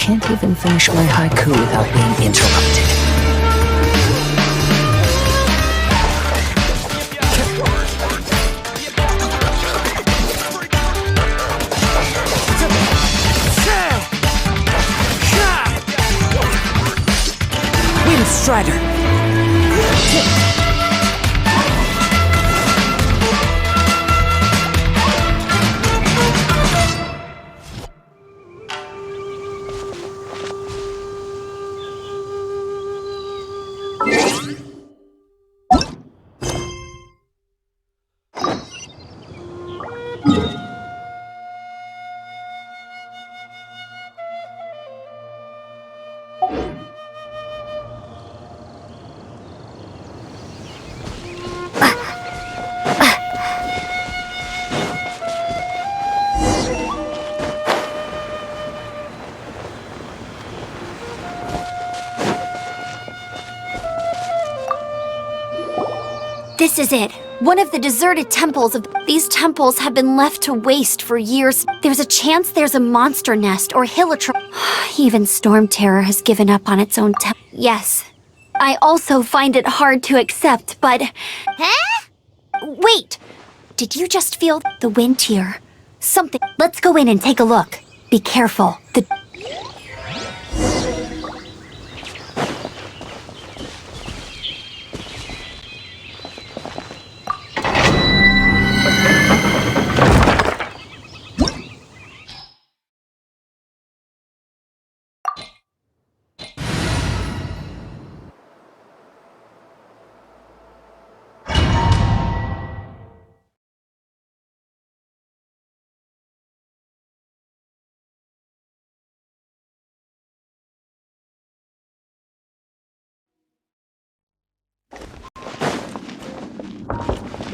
can't even finish my haiku without being interrupted. Wind Strider! This is it. One of the deserted temples of these temples have been left to waste for years. There's a chance there's a monster nest or Hilitron. Even Storm Terror has given up on its own temple. Yes. I also find it hard to accept, but... Huh? Wait! Did you just feel the wind here? Something... Let's go in and take a look. Be careful.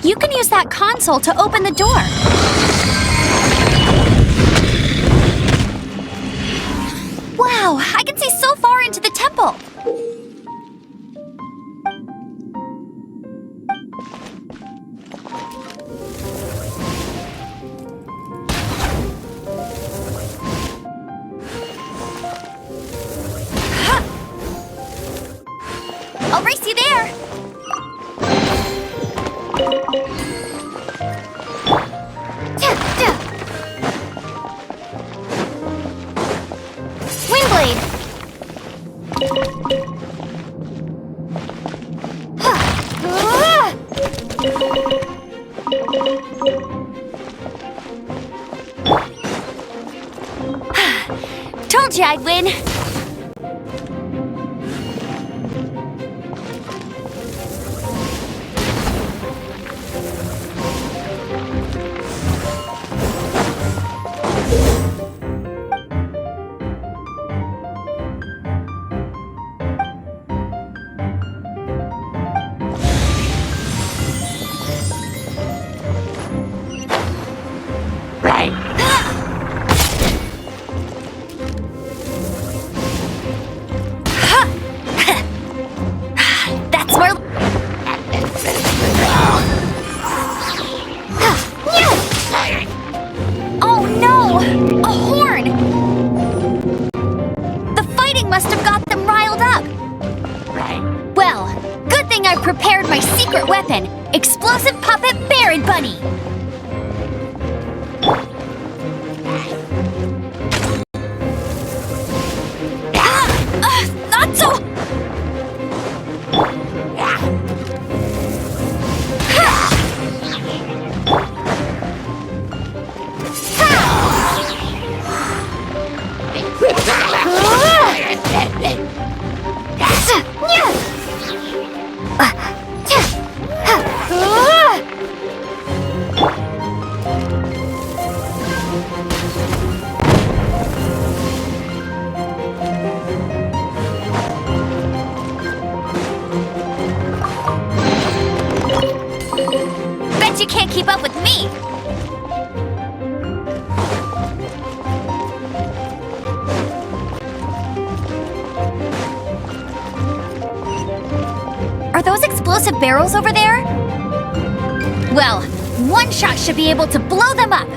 You can use that console to open the door. Wow, I can see so far into the temple. I'll race you there. Windblade! Told you I'd win! Prepared my secret weapon, explosive puppet Baron Bunny. Not so. Bet you can't keep up with me! Are those explosive barrels over there? Well, one shot should be able to blow them up!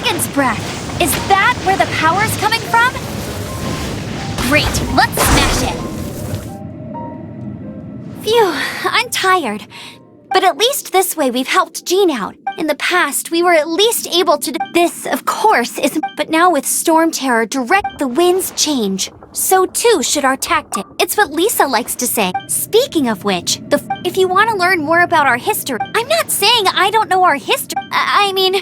dragon's breath! Is that where the power's coming from? Great, let's smash it! Phew, I'm tired. But at least this way we've helped Jean out. In the past, we were at least able to do this, of course, is. But now with Storm Terror direct, the winds change. So too should our tactic. It's what Lisa likes to say. Speaking of which, if you want to learn more about our history, I'm not saying I don't know our history. I mean,